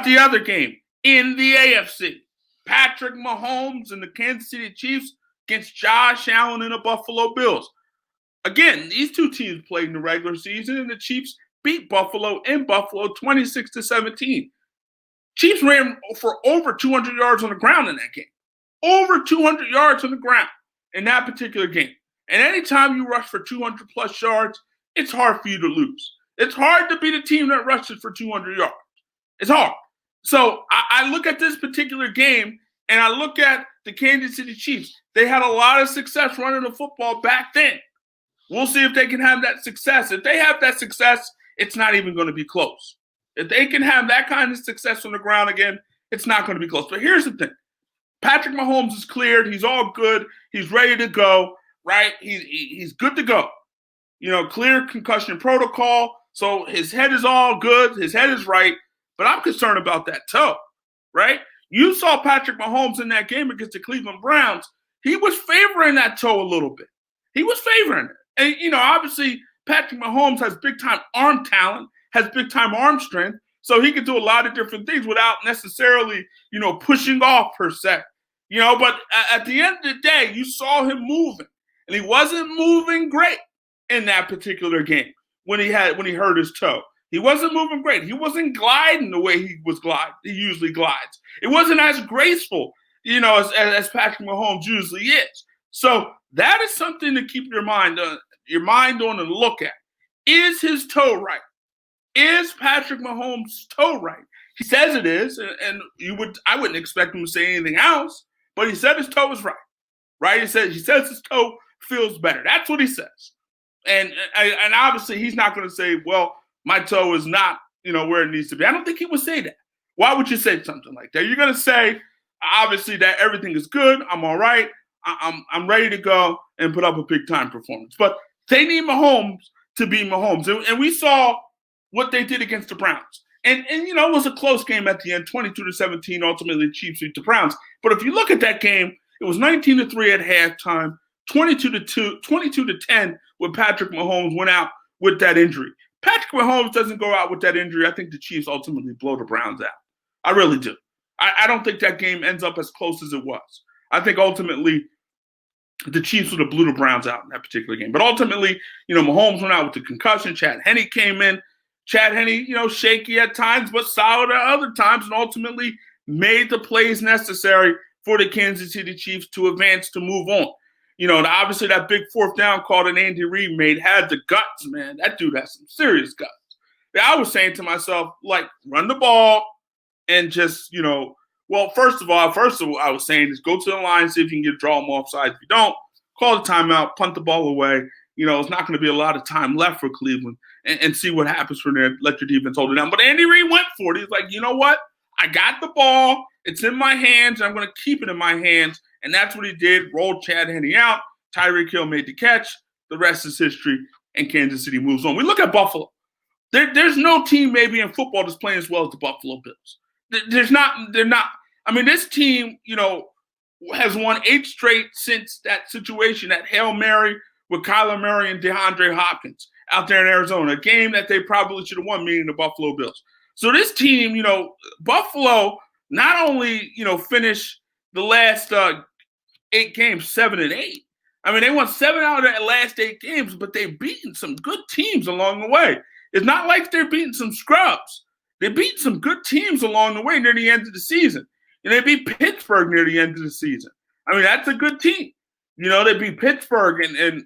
the other game in the AFC? Patrick Mahomes and the Kansas City Chiefs against Josh Allen and the Buffalo Bills. Again, these two teams played in the regular season, and the Chiefs beat Buffalo in Buffalo 26-17. Chiefs ran for over 200 yards on the ground in that game. Over 200 yards on the ground in that particular game. And anytime you rush for 200-plus yards, it's hard for you to lose. It's hard to beat a team that rushes for 200 yards. It's hard. So I look at this particular game, and I look at the Kansas City Chiefs. They had a lot of success running the football back then. We'll see if they can have that success. If they have that success, it's not even going to be close. If they can have that kind of success on the ground again, it's not going to be close. But here's the thing. Patrick Mahomes is cleared. He's all good. He's ready to go, right? He's good to go. Clear concussion protocol. So his head is all good. His head is right. But I'm concerned about that toe, right? You saw Patrick Mahomes in that game against the Cleveland Browns. He was favoring that toe a little bit. He was favoring it. And, obviously, Patrick Mahomes has big-time arm talent, has big-time arm strength, so he can do a lot of different things without necessarily, pushing off per se. But at the end of the day, you saw him moving, and he wasn't moving great in that particular game when he hurt his toe. He wasn't moving great. He wasn't gliding the way he usually glides. It wasn't as graceful, as Patrick Mahomes usually is. So that is something to keep your mind on and look at. Is his toe right? Is Patrick Mahomes' toe right? He says it is, and I wouldn't expect him to say anything else, but he said his toe is right. Right? He says his toe feels better. That's what he says. And obviously he's not going to say, well, my toe is not, where it needs to be. I don't think he would say that. Why would you say something like that? You're going to say, obviously, that everything is good. I'm all right. I'm ready to go and put up a big-time performance. But they need Mahomes to be Mahomes. And we saw what they did against the Browns. And it was a close game at the end, 22-17. Ultimately, the Chiefs beat the Browns. But if you look at that game, it was 19-3 at halftime, 22-10 when Patrick Mahomes went out with that injury. Patrick Mahomes doesn't go out with that injury. I think the Chiefs ultimately blow the Browns out. I really do. I don't think that game ends up as close as it was. I think ultimately the Chiefs would have blew the Browns out in that particular game. But ultimately, Mahomes went out with the concussion. Chad Henne came in. Chad Henne, shaky at times, but solid at other times, and ultimately made the plays necessary for the Kansas City Chiefs to advance, to move on. Obviously that big fourth down call that Andy Reid made had the guts, man. That dude has some serious guts. I was saying to myself, run the ball and just, well, first of all, I was saying is go to the line, see if you can get draw them offside. If you don't, call the timeout, punt the ball away. It's not going to be a lot of time left for Cleveland and see what happens from there. Let your defense hold it down. But Andy Reid went for it. He's like, you know what? I got the ball. It's in my hands. I'm going to keep it in my hands. And that's what he did. Rolled Chad Henne out. Tyreek Hill made the catch. The rest is history. And Kansas City moves on. We look at Buffalo. There's no team maybe in football that's playing as well as the Buffalo Bills. They're not. I mean, this team, has won 8 straight since that situation, that Hail Mary with Kyler Murray and DeAndre Hopkins out there in Arizona, a game that they probably should have won, meaning the Buffalo Bills. So this team, Buffalo not only, finished the last 8 games 7-8. I mean, they won 7 out of the last 8 games, but they've beaten some good teams along the way. It's not like they're beating some scrubs. They beat some good teams along the way near the end of the season. And they beat Pittsburgh near the end of the season. I mean, that's a good team. They beat Pittsburgh and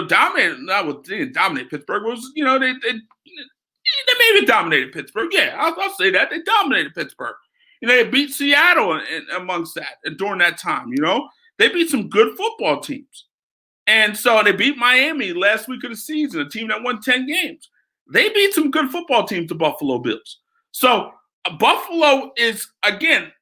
dominated. They didn't dominate Pittsburgh. They maybe dominated Pittsburgh. Yeah, I'll say that. They dominated Pittsburgh. They beat Seattle amongst that and during that time, They beat some good football teams. And so they beat Miami last week of the season, a team that won 10 games. They beat some good football teams, the Buffalo Bills. So Buffalo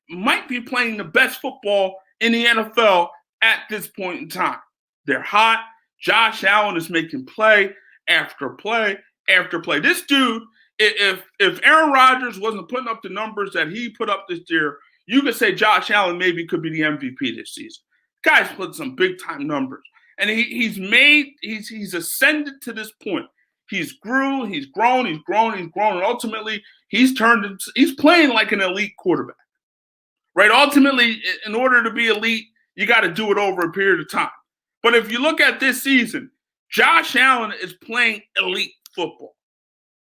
might be playing the best football in the NFL at this point in time. They're hot. Josh Allen is making play after play after play. This dude, if Aaron Rodgers wasn't putting up the numbers that he put up this year, you could say Josh Allen maybe could be the MVP this season. Guy's put some big time numbers, and he's ascended to this point. He's grown, and ultimately he's playing like an elite quarterback, right? Ultimately, in order to be elite, you got to do it over a period of time. But if you look at this season, Josh Allen is playing elite football.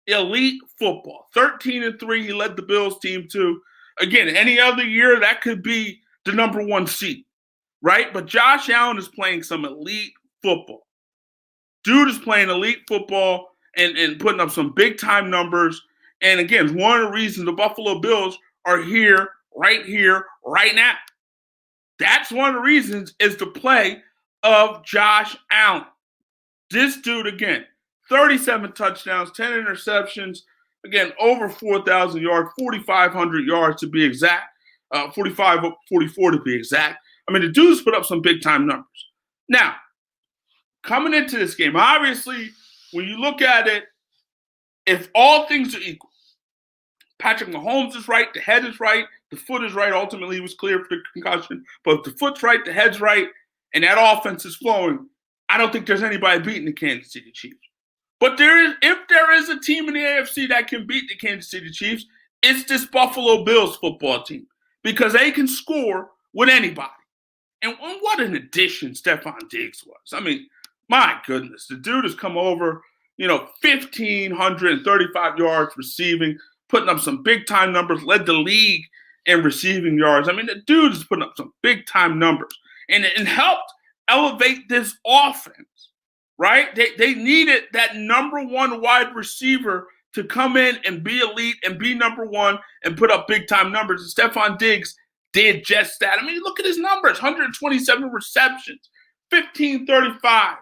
Elite football. 13-3, he led the Bills team to. Again, any other year, that could be the number one seed, right? But Josh Allen is playing some elite football. Dude is playing elite football and putting up some big-time numbers. And again, one of the reasons the Buffalo Bills are here, right now. That's one of the reasons is the play of Josh Allen. This dude, again, 37 touchdowns, 10 interceptions, again, over 4,000 yards, 4,500 yards to be exact, 44 to be exact. I mean, the dude's put up some big-time numbers. Now, coming into this game, obviously, when you look at it, if all things are equal, Patrick Mahomes is right, the head is right, the foot is right. Ultimately, he was clear for the concussion. But if the foot's right, the head's right, and that offense is flowing, I don't think there's anybody beating the Kansas City Chiefs. But if there is a team in the AFC that can beat the Kansas City Chiefs, it's this Buffalo Bills football team because they can score with anybody. And what an addition Stephon Diggs was. I mean, my goodness, the dude has come over, 1,535 yards receiving, putting up some big-time numbers, led the league in receiving yards. I mean, the dude is putting up some big-time numbers and helped elevate this offense, right? They needed that number one wide receiver to come in and be elite and be number one and put up big-time numbers. And Stephon Diggs did just that. I mean, look at his numbers, 127 receptions, 1,535,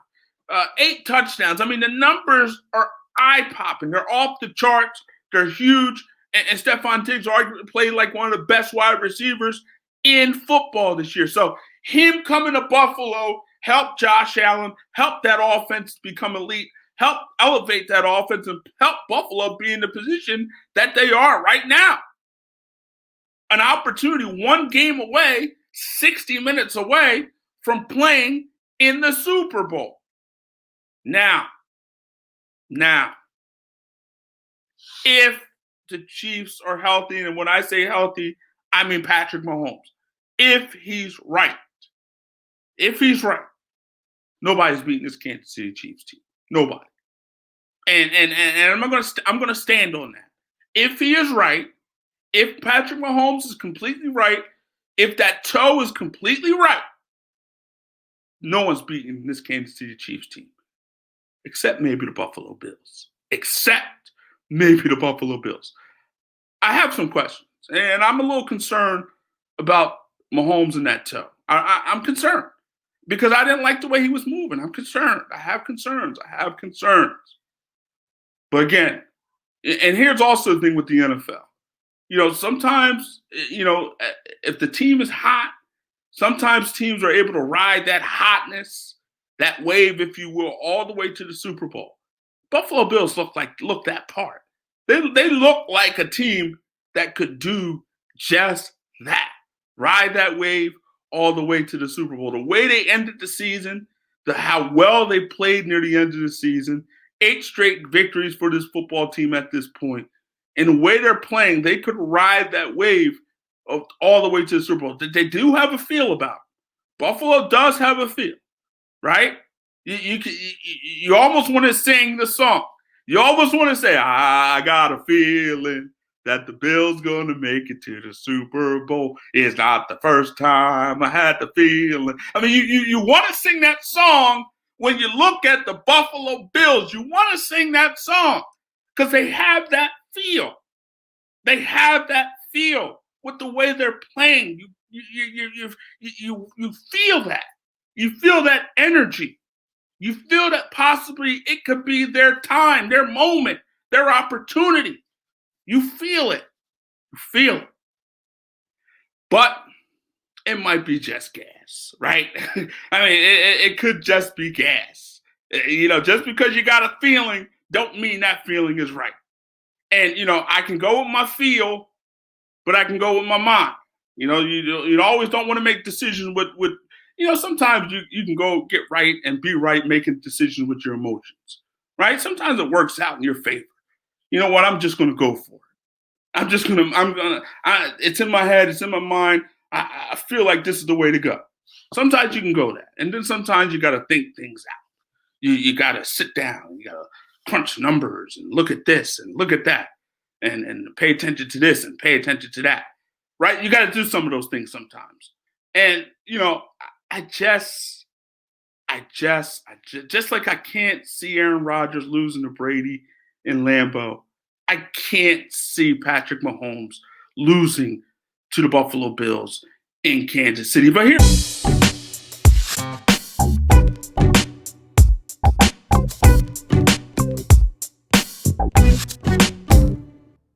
8 touchdowns. I mean, the numbers are eye-popping. They're off the charts. They're huge. And Stephon Diggs arguably played like one of the best wide receivers in football this year. So him coming to Buffalo helped Josh Allen, helped that offense become elite, helped elevate that offense, and help Buffalo be in the position that they are right now. An opportunity, one game away, 60 minutes away from playing in the Super Bowl. Now, if the Chiefs are healthy, and when I say healthy, I mean Patrick Mahomes. If he's right, nobody's beating this Kansas City Chiefs team. Nobody. And I'm gonna stand on that. If he is right, if Patrick Mahomes is completely right, if that toe is completely right, no one's beating this Kansas City Chiefs team. Except maybe the Buffalo Bills. I have some questions, and I'm a little concerned about Mahomes and that toe. I'm concerned because I didn't like the way he was moving. I'm concerned. I have concerns. But again, and here's also the thing with the NFL. Sometimes, if the team is hot, sometimes teams are able to ride that hotness, that wave, if you will, all the way to the Super Bowl. Buffalo Bills look that part. They look like a team that could do just that. Ride that wave all the way to the Super Bowl. The way they ended the season, how well they played near the end of the season, 8 straight victories for this football team at this point. And the way they're playing, they could ride that wave all the way to the Super Bowl. They do have a feel about it. Buffalo does have a feel, right? You almost want to sing the song. You almost want to say, I got a feeling that the Bills going to make it to the Super Bowl. It's not the first time I had the feeling. I mean, you want to sing that song when you look at the Buffalo Bills. You want to sing that song because they have that feel. They have that feel with the way they're playing. You feel that. You feel that energy. You feel that possibly it could be their time, their moment, their opportunity. You feel it. But it might be just gas, right? I mean, it could just be gas. Just because you got a feeling don't mean that feeling is right. And, I can go with my feel, but I can go with my mind. You always don't want to make decisions with sometimes you can go get right and be right making decisions with your emotions, right? Sometimes it works out in your favor. You know what? I'm just going to go for it. It's in my head, it's in my mind. I feel like this is the way to go. Sometimes you can go that. And then sometimes you got to think things out. You got to sit down, you got to crunch numbers and look at this and look at that and pay attention to this and pay attention to that, right? You got to do some of those things sometimes. And, I just like I can't see Aaron Rodgers losing to Brady in Lambeau. I can't see Patrick Mahomes losing to the Buffalo Bills in Kansas City. But here.